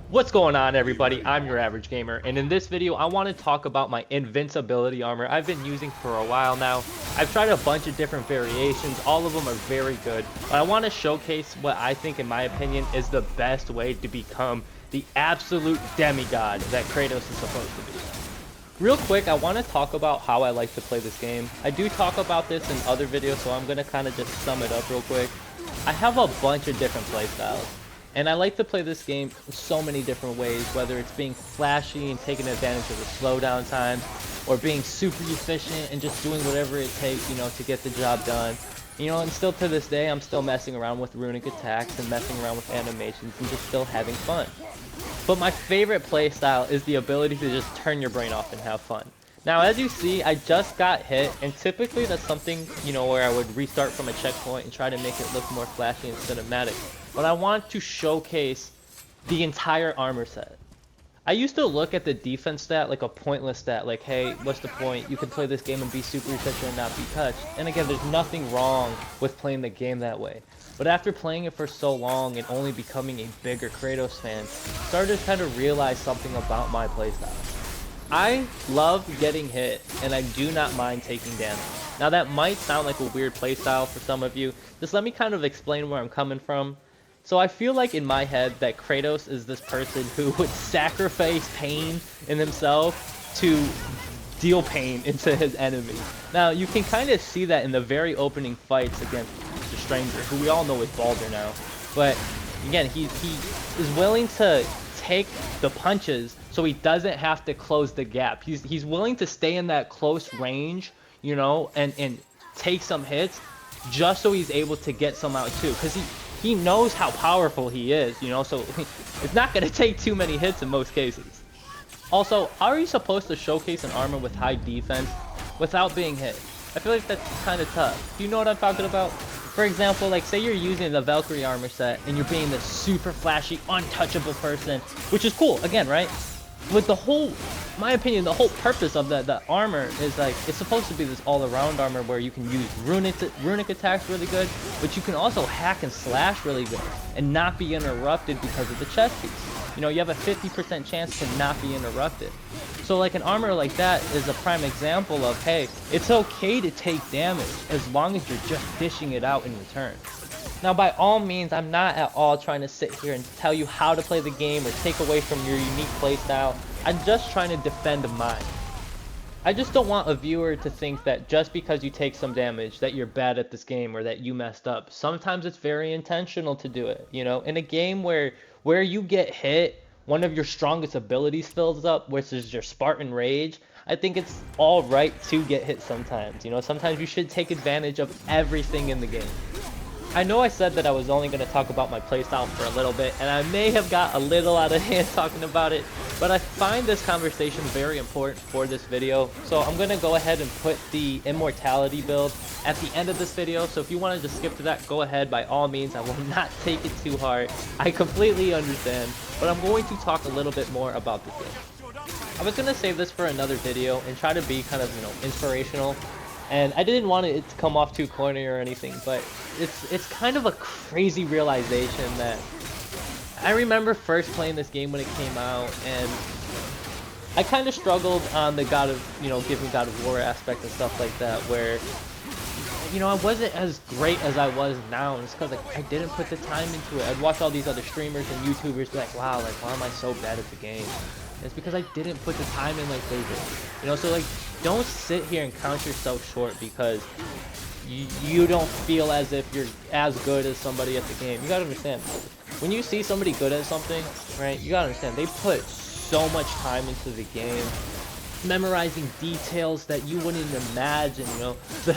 What's going on, everybody? I'm your average gamer, and in this video I want to talk about my invincibility armor I've been using for a while now. I've tried a bunch of different variations, all of them are very good, but I want to showcase what I think, in my opinion, is the best way to become the absolute demigod that Kratos is supposed to be. Real quick, I want to talk about how I like to play this game. I do talk about this in other videos, so I'm going to kind of just sum it up real quick. I have a bunch of different playstyles. And I like to play this game in so many different ways, whether it's being flashy and taking advantage of the slowdown times, or being super efficient and just doing whatever it takes, to get the job done. And still to this day, I'm still messing around with Runic Attacks and messing around with animations and just still having fun. But my favorite playstyle is the ability to just turn your brain off and have fun. Now, as you see, I just got hit, and typically that's something, where I would restart from a checkpoint and try to make it look more flashy and cinematic. But I want to showcase the entire armor set. I used to look at the defense stat like a pointless stat, like, hey, what's the point? You can play this game and be super efficient and not be touched. And again, there's nothing wrong with playing the game that way. But after playing it for so long and only becoming a bigger Kratos fan, I started to kind of realize something about my playstyle. I love getting hit, and I do not mind taking damage. Now that might sound like a weird playstyle for some of you. Just let me kind of explain where I'm coming from. So I feel like in my head that Kratos is this person who would sacrifice pain in himself to deal pain into his enemy. Now you can kind of see that in the very opening fights against the Stranger, who we all know is Baldur now. But again, he is willing to take the punches so he doesn't have to close the gap. He's willing to stay in that close range, and take some hits just so he's able to get some out too, because he knows how powerful he is, so it's not going to take too many hits in most cases. Also, how are you supposed to showcase an armor with high defense without being hit? I feel like that's kind of tough. Do you know what I'm talking about? For example, like, say you're using the Valkyrie armor set and you're being this super flashy, untouchable person, which is cool, again, right? But my opinion, the whole purpose of the armor is, like, it's supposed to be this all-around armor where you can use runic attacks really good, but you can also hack and slash really good and not be interrupted because of the chest piece. You have a 50% chance to not be interrupted. So like an armor like that is a prime example of, hey, it's okay to take damage as long as you're just dishing it out in return. Now, by all means, I'm not at all trying to sit here and tell you how to play the game or take away from your unique playstyle. I'm just trying to defend mine. I just don't want a viewer to think that just because you take some damage that you're bad at this game or that you messed up. Sometimes it's very intentional to do it, In a game where you get hit, one of your strongest abilities fills up, which is your Spartan Rage, I think it's all right to get hit sometimes. Sometimes you should take advantage of everything in the game. I know I said that I was only going to talk about my playstyle for a little bit, and I may have got a little out of hand talking about it, but I find this conversation very important for this video, so I'm going to go ahead and put the Immortality build at the end of this video. So if you wanted to skip to that, go ahead, by all means. I will not take it too hard. I completely understand, but I'm going to talk a little bit more about this game. I was going to save this for another video and try to be kind of, inspirational. And I didn't want it to come off too corny or anything, but it's kind of a crazy realization that I remember first playing this game when it came out, and I kind of struggled on the God of, giving God of War aspect and stuff like that, where, I wasn't as great as I was now, and it's because I didn't put the time into it. I'd watch all these other streamers and YouTubers be like, wow, like, why am I so bad at the game? And it's because I didn't put the time in like they did. So like, don't sit here and count yourself short because you don't feel as if you're as good as somebody at the game. You gotta understand, when you see somebody good at something, right, you gotta understand, they put so much time into the game, memorizing details that you wouldn't imagine,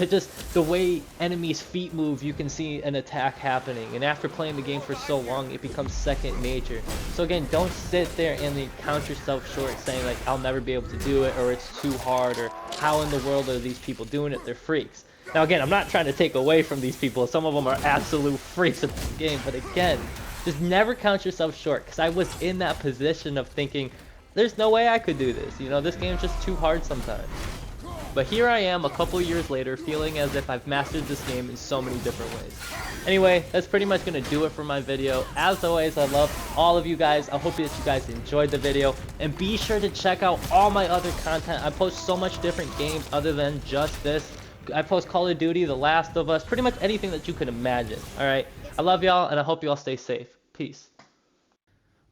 just the way enemies' feet move, you can see an attack happening, and after playing the game for so long, it becomes second nature. So again, don't sit there and count yourself short saying like, I'll never be able to do it, or it's too hard, or how in the world are these people doing it? They're freaks. Now again, I'm not trying to take away from these people. Some of them are absolute freaks at this game, but again, just never count yourself short, because I was in that position of thinking, there's no way I could do this. This game's just too hard sometimes. But here I am a couple years later feeling as if I've mastered this game in so many different ways. Anyway, that's pretty much going to do it for my video. As always, I love all of you guys. I hope that you guys enjoyed the video. And be sure to check out all my other content. I post so much different games other than just this. I post Call of Duty, The Last of Us, pretty much anything that you could imagine. Alright, I love y'all and I hope y'all stay safe. Peace.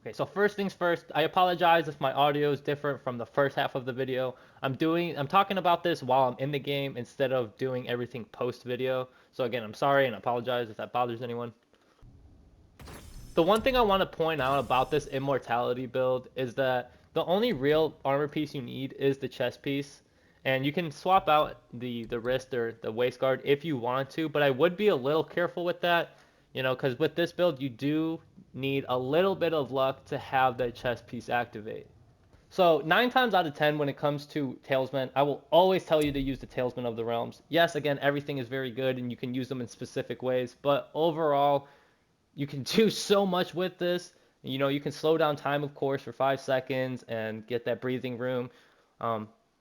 Okay, so first things first, I apologize if my audio is different from the first half of the video. I'm talking about this while I'm in the game instead of doing everything post video. So again, I'm sorry and I apologize if that bothers anyone. The one thing I want to point out about this Immortality build is that the only real armor piece you need is the chest piece. And you can swap out the wrist or the waist guard if you want to, but I would be a little careful with that, you know, because with this build you do need a little bit of luck to have that chest piece activate. So 9 times out of 10 when it comes to Talesmen, I will always tell you to use the Talesmen of the Realms. Yes, again, everything is very good and you can use them in specific ways, but overall, you can do so much with this. You know, you can slow down time, of course, for 5 seconds and get that breathing room.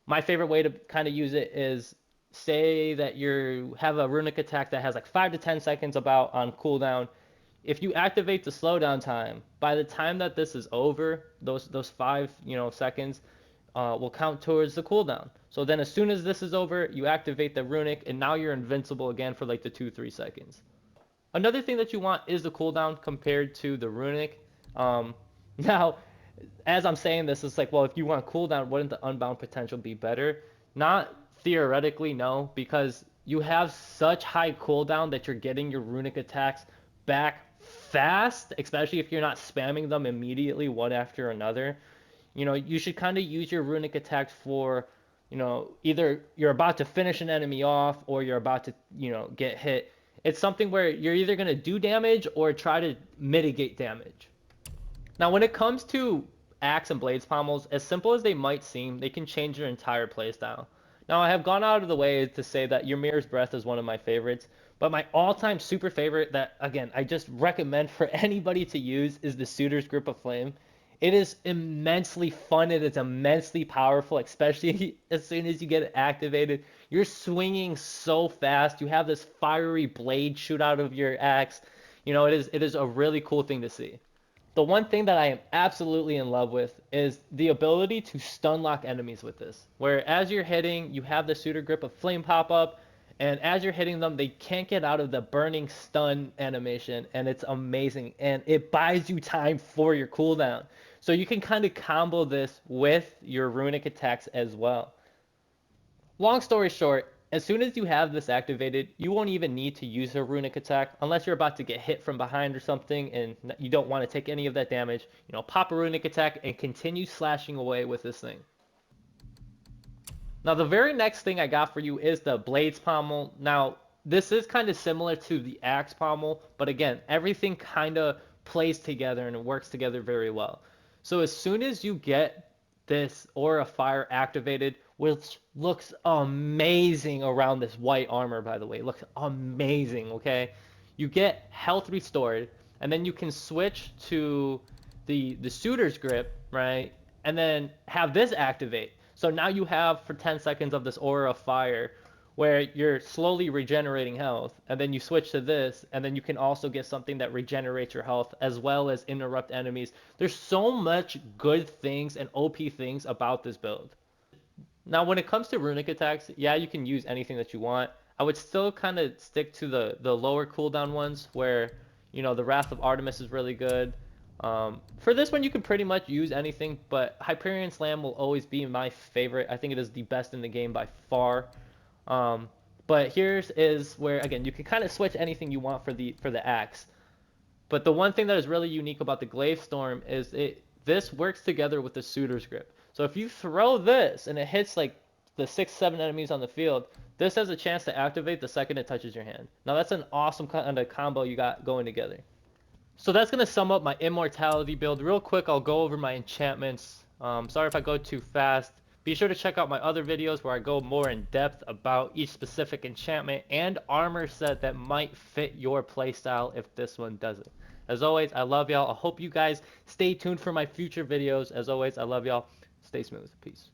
My favorite way to kind of use it is, say that you have a Runic Attack that has like 5 to 10 seconds about on cooldown. If you activate the slowdown time, by the time that this is over, those 5 seconds will count towards the cooldown. So then as soon as this is over, you activate the Runic, and now you're invincible again for like the 2-3 seconds. Another thing that you want is the cooldown compared to the Runic. Now, as I'm saying this, it's like, well, if you want cooldown, wouldn't the unbound potential be better? Not theoretically, no, because you have such high cooldown that you're getting your Runic attacks back fast, especially if you're not spamming them immediately one after another. You know, you should kind of use your Runic attacks for, you know, either you're about to finish an enemy off or you're about to, you know, get hit. It's something where you're either going to do damage or try to mitigate damage. Now, when it comes to axe and blades pommels, as simple as they might seem, they can change your entire playstyle. Now, I have gone out of the way to say that Ymir's Breath is one of my favorites, but my all-time super favorite that, again, I just recommend for anybody to use is the Suitor's Grip of Flame. It is immensely fun and it's immensely powerful, especially as soon as you get it activated. You're swinging so fast. You have this fiery blade shoot out of your axe. You know, it is a really cool thing to see. The one thing that I am absolutely in love with is the ability to stun lock enemies with this. Where as you're hitting, you have the Suitor Grip of Flame pop up, and as you're hitting them, they can't get out of the burning stun animation, and it's amazing. And it buys you time for your cooldown. So you can kind of combo this with your Runic attacks as well. Long story short, as soon as you have this activated, you won't even need to use a Runic attack unless you're about to get hit from behind or something and you don't want to take any of that damage. You know, pop a Runic attack and continue slashing away with this thing. Now, the very next thing I got for you is the Blades Pommel. Now, this is kind of similar to the Axe Pommel, but again, everything kind of plays together and it works together very well. So as soon as you get this Aura of Fire activated, which looks amazing around this white armor, by the way. It looks amazing, okay? You get health restored, and then you can switch to the Suitor's Grip, right? And then have this activate. So now you have for 10 seconds of this Aura of Fire, where you're slowly regenerating health, and then you switch to this, and then you can also get something that regenerates your health, as well as interrupt enemies. There's so much good things and OP things about this build. Now, when it comes to Runic attacks, yeah, you can use anything that you want. I would still kind of stick to the lower cooldown ones where, you know, the Wrath of Artemis is really good. For this one, you can pretty much use anything, but Hyperion Slam will always be my favorite. I think it is the best in the game by far. But here's is where, again, you can kind of switch anything you want for the axe. But the one thing that is really unique about the Glaive Storm is this works together with the Suitor's Grip. So if you throw this and it hits like the 6-7 enemies on the field, this has a chance to activate the second it touches your hand. Now that's an awesome kind of combo you got going together. So that's going to sum up my Immortality build. Real quick, I'll go over my enchantments. Sorry if I go too fast. Be sure to check out my other videos where I go more in depth about each specific enchantment and armor set that might fit your playstyle if this one doesn't. As always, I love y'all. I hope you guys stay tuned for my future videos. As always, I love y'all. Stay smooth. Peace.